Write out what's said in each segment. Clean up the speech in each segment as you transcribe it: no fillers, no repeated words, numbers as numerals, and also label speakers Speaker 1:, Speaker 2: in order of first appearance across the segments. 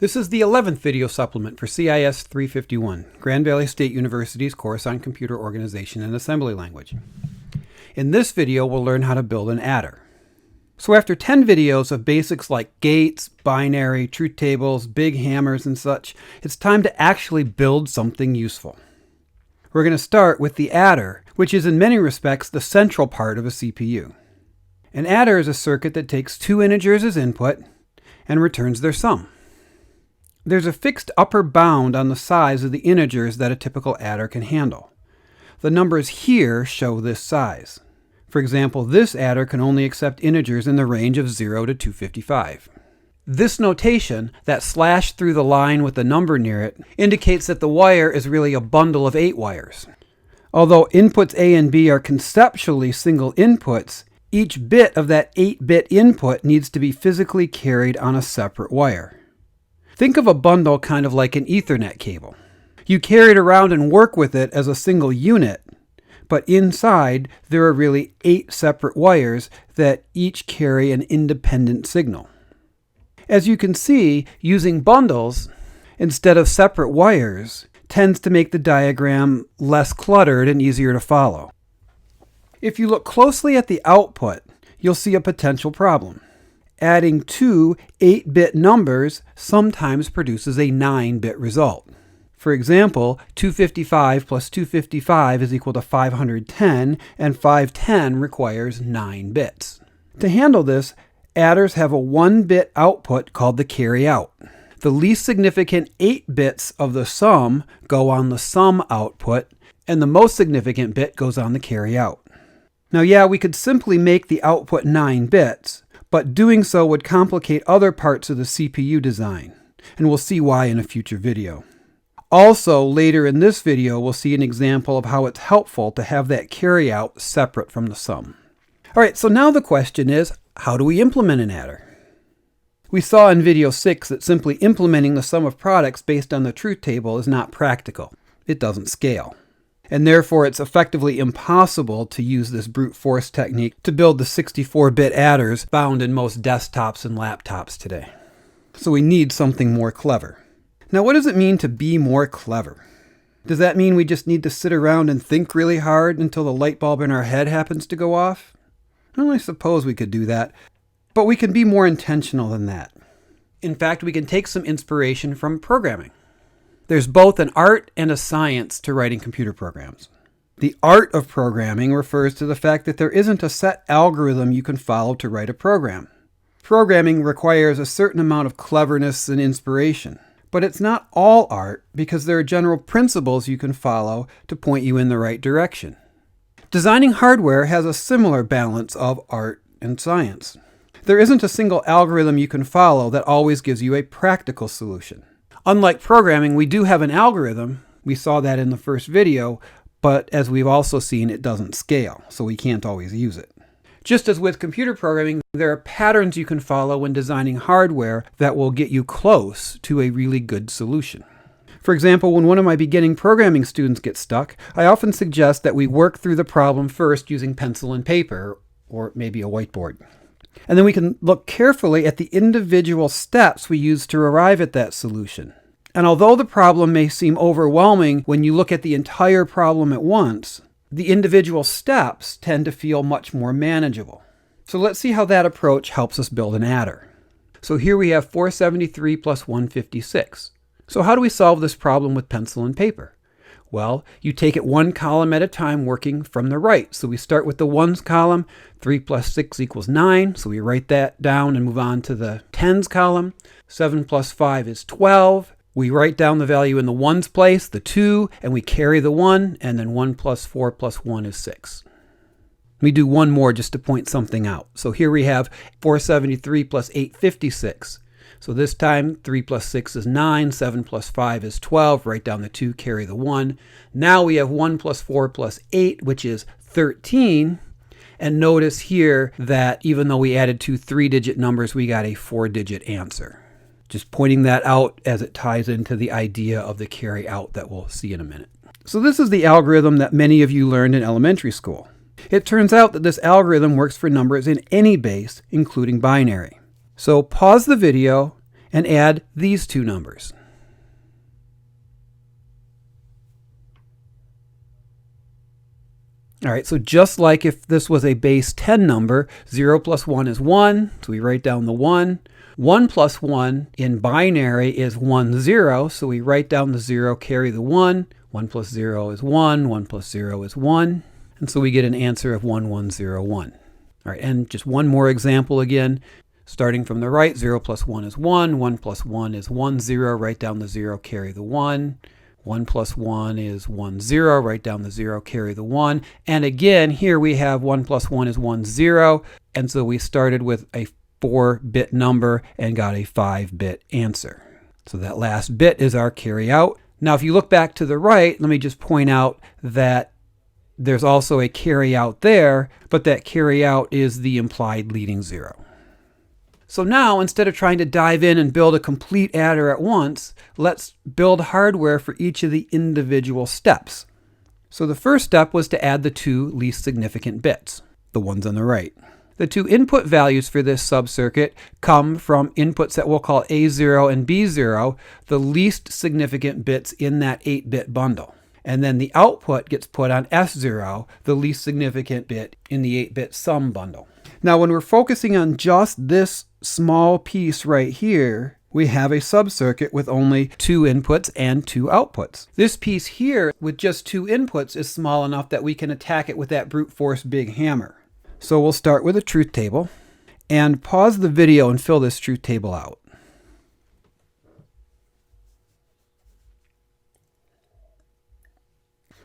Speaker 1: This is the 11th video supplement for CIS 351, Grand Valley State University's course on computer organization and assembly language. In this video, we'll learn how to build an adder. So after 10 videos of basics like gates, binary, truth tables, big hammers, and such, it's time to actually build something useful. We're going to start with the adder, which is in many respects the central part of a CPU. An adder is a circuit that takes two integers as input and returns their sum. There's a fixed upper bound on the size of the integers that a typical adder can handle. The numbers here show this size. For example, this adder can only accept integers in the range of 0 to 255. This notation, that slash through the line with the number near it, indicates that the wire is really a bundle of 8 wires. Although inputs A and B are conceptually single inputs, each bit of that 8-bit input needs to be physically carried on a separate wire. Think of a bundle kind of like an Ethernet cable. You carry it around and work with it as a single unit, but inside there are really 8 separate wires that each carry an independent signal. As you can see, using bundles instead of separate wires tends to make the diagram less cluttered and easier to follow. If you look closely at the output, you'll see a potential problem. Adding two 8-bit numbers sometimes produces a 9-bit result. For example, 255 plus 255 is equal to 510, and 510 requires 9 bits. To handle this, adders have a 1-bit output called the carry out. The least significant 8 bits of the sum go on the sum output, and the most significant bit goes on the carry out. Now yeah, we could simply make the output 9 bits, but doing so would complicate other parts of the CPU design, and we'll see why in a future video. Also, later in this video, we'll see an example of how it's helpful to have that carryout separate from the sum. Alright, so now the question is, how do we implement an adder? We saw in video 6 that simply implementing the sum of products based on the truth table is not practical. It doesn't scale. And therefore it's effectively impossible to use this brute force technique to build the 64-bit adders found in most desktops and laptops today. So we need something more clever. Now what does it mean to be more clever? Does that mean we just need to sit around and think really hard until the light bulb in our head happens to go off? Well, I suppose we could do that, but we can be more intentional than that. In fact, we can take some inspiration from programming. There's both an art and a science to writing computer programs. The art of programming refers to the fact that there isn't a set algorithm you can follow to write a program. Programming requires a certain amount of cleverness and inspiration. But it's not all art because there are general principles you can follow to point you in the right direction. Designing hardware has a similar balance of art and science. There isn't a single algorithm you can follow that always gives you a practical solution. Unlike programming, we do have an algorithm. We saw that in the first video, but as we've also seen, it doesn't scale, so we can't always use it. Just as with computer programming, there are patterns you can follow when designing hardware that will get you close to a really good solution. For example, when one of my beginning programming students gets stuck, I often suggest that we work through the problem first using pencil and paper, or maybe a whiteboard. And then we can look carefully at the individual steps we use to arrive at that solution. And although the problem may seem overwhelming when you look at the entire problem at once, the individual steps tend to feel much more manageable. So let's see how that approach helps us build an adder. So here we have 473 plus 156. So how do we solve this problem with pencil and paper? Well, you take it one column at a time working from the right. So we start with the ones column. 3 plus 6 equals 9. So we write that down and move on to the tens column. 7 plus 5 is 12. We write down the value in the ones place, the 2, and we carry the 1, and then 1 plus 4 plus 1 is 6. We do one more just to point something out. So here we have 473 plus 856. So this time 3 plus 6 is 9, 7 plus 5 is 12, write down the 2, carry the 1. Now we have 1 plus 4 plus 8, which is 13. And notice here that even though we added two 3-digit numbers, we got a 4-digit answer. Just pointing that out as it ties into the idea of the carry out that we'll see in a minute. So this is the algorithm that many of you learned in elementary school. It turns out that this algorithm works for numbers in any base, including binary. So pause the video and add these two numbers. All right, so just like if this was a base 10 number, 0 plus 1 is 1, so we write down the 1. 1 plus 1 in binary is 1, 0, so we write down the 0, carry the 1. 1 plus 0 is 1, 1 plus 0 is 1, and so we get an answer of 1101. All right, and just one more example again. Starting from the right, 0 plus 1 is 1, 1 plus 1 is 1, 0, write down the 0, carry the 1. 1 plus 1 is 1, 0, write down the 0, carry the 1. And again, here we have 1 plus 1 is 1, 0, and so we started with a 4-bit number and got a 5-bit answer. So that last bit is our carry out. Now, if you look back to the right, let me just point out that there's also a carry out there, but that carry out is the implied leading 0. So now, instead of trying to dive in and build a complete adder at once, let's build hardware for each of the individual steps. So the first step was to add the 2 least significant bits, the ones on the right. The 2 input values for this subcircuit come from inputs that we'll call A0 and B0, the least significant bits in that 8-bit bundle. And then the output gets put on S0, the least significant bit in the 8-bit sum bundle. Now, when we're focusing on just this small piece right here, we have a subcircuit with only 2 inputs and 2 outputs. This piece here with just 2 inputs is small enough that we can attack it with that brute force big hammer. So we'll start with a truth table and pause the video and fill this truth table out.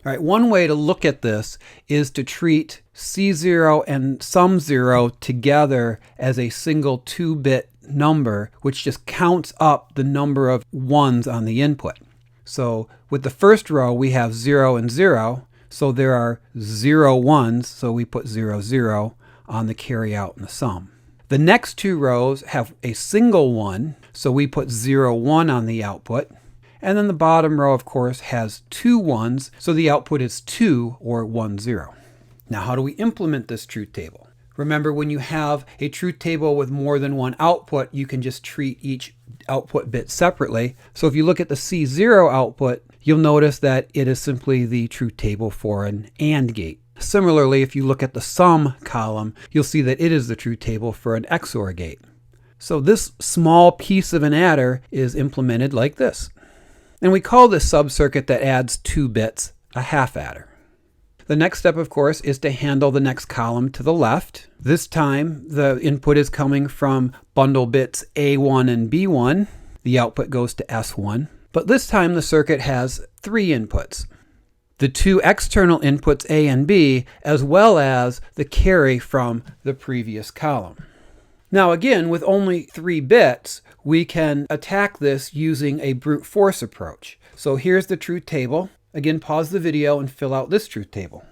Speaker 1: All right, one way to look at this is to treat C0 and sum 0 together as a single 2-bit number, which just counts up the number of ones on the input. So with the first row, we have 0 and 0, so there are 0 ones, so we put 0, 0 on the carry out and the sum. The next 2 rows have a single 1, so we put 0, 1 on the output. And then the bottom row, of course, has 2 ones, so the output is 2 or 1, 0. Now, how do we implement this truth table? Remember, when you have a truth table with more than one output, you can just treat each output bit separately. So if you look at the C0 output, you'll notice that it is simply the truth table for an AND gate. Similarly, if you look at the sum column, you'll see that it is the truth table for an XOR gate. So this small piece of an adder is implemented like this. And we call this subcircuit that adds 2 bits a half adder. The next step, of course, is to handle the next column to the left. This time, the input is coming from bundle bits A1 and B1. The output goes to S1. But this time, the circuit has 3 inputs. The 2 external inputs A and B, as well as the carry from the previous column. Now again, with only 3 bits, we can attack this using a brute force approach. So here's the truth table. Again, pause the video and fill out this truth table.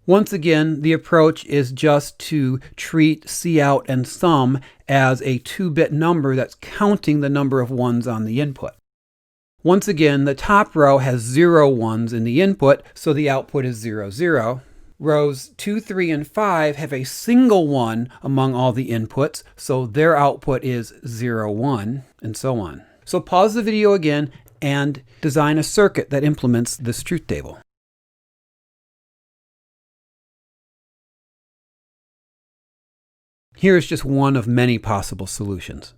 Speaker 1: Once again, the approach is just to treat Cout and sum as a 2-bit number that's counting the number of ones on the input. Once again, the top row has 0 ones in the input, so the output is 0, 0. Rows 2, 3, and 5 have a single 1 among all the inputs, so their output is 0, 1, and so on. So pause the video again and design a circuit that implements this truth table. Here is just one of many possible solutions.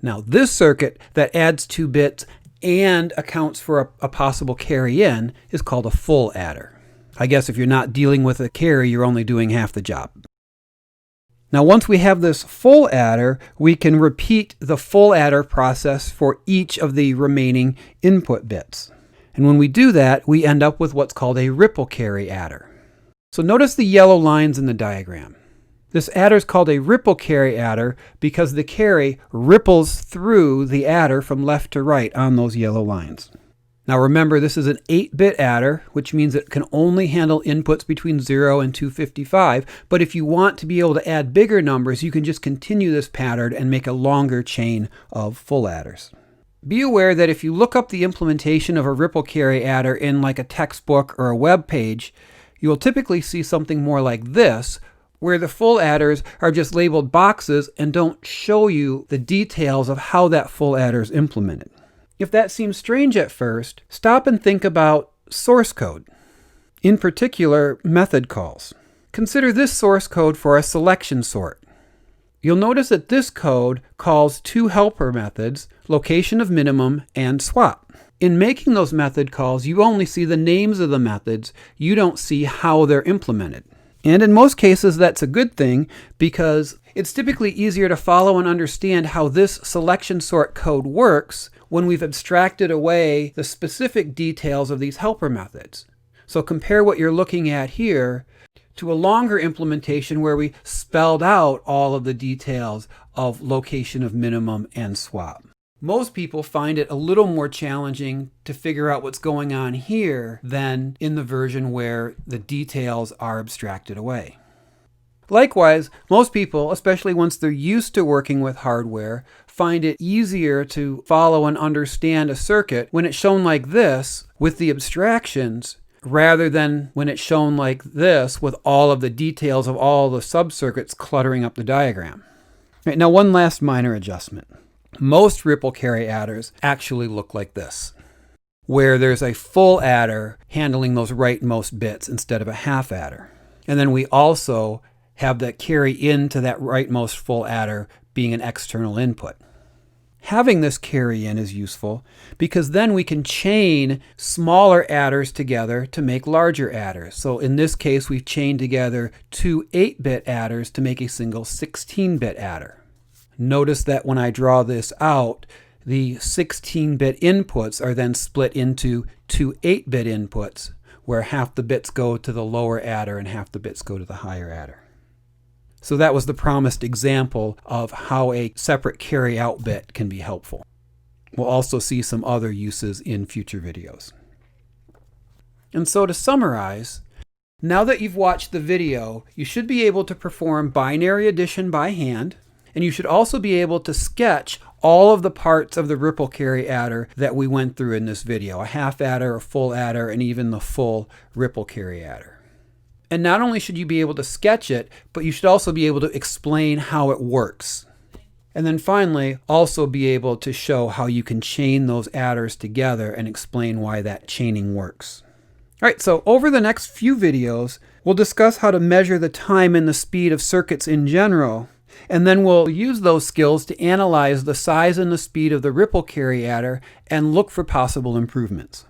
Speaker 1: Now, this circuit that adds 2 bits and accounts for a possible carry in is called a full adder. I guess if you're not dealing with a carry, you're only doing half the job. Now, once we have this full adder, we can repeat the full adder process for each of the remaining input bits. And when we do that, we end up with what's called a ripple carry adder. So notice the yellow lines in the diagram. This adder is called a ripple carry adder because the carry ripples through the adder from left to right on those yellow lines. Now remember, this is an 8-bit adder, which means it can only handle inputs between 0 and 255. But if you want to be able to add bigger numbers, you can just continue this pattern and make a longer chain of full adders. Be aware that if you look up the implementation of a ripple carry adder in like a textbook or a web page, you will typically see something more like this, where the full adders are just labeled boxes and don't show you the details of how that full adder is implemented. If that seems strange at first, stop and think about source code. In particular, method calls. Consider this source code for a selection sort. You'll notice that this code calls two helper methods, location of minimum and swap. In making those method calls, you only see the names of the methods. You don't see how they're implemented. And in most cases, that's a good thing because it's typically easier to follow and understand how this selection sort code works when we've abstracted away the specific details of these helper methods. So compare what you're looking at here to a longer implementation where we spelled out all of the details of location of minimum and swap. Most people find it a little more challenging to figure out what's going on here than in the version where the details are abstracted away. Likewise, most people, especially once they're used to working with hardware, find it easier to follow and understand a circuit when it's shown like this with the abstractions rather than when it's shown like this with all of the details of all the subcircuits cluttering up the diagram. Right, now one last minor adjustment. Most ripple carry adders actually look like this, where there's a full adder handling those rightmost bits instead of a half adder. And then we also have that carry into that rightmost full adder being an external input. Having this carry in is useful because then we can chain smaller adders together to make larger adders. So in this case, we've chained together two 8-bit adders to make a single 16-bit adder. Notice that when I draw this out, the 16-bit inputs are then split into two 8-bit inputs, where half the bits go to the lower adder and half the bits go to the higher adder. So that was the promised example of how a separate carry-out bit can be helpful. We'll also see some other uses in future videos. And so to summarize, now that you've watched the video, you should be able to perform binary addition by hand, and you should also be able to sketch all of the parts of the ripple carry adder that we went through in this video, a half adder, a full adder, and even the full ripple carry adder. And not only should you be able to sketch it, but you should also be able to explain how it works. And then finally, also be able to show how you can chain those adders together and explain why that chaining works. All right, so over the next few videos, we'll discuss how to measure the time and the speed of circuits in general. And then we'll use those skills to analyze the size and the speed of the ripple carry adder and look for possible improvements.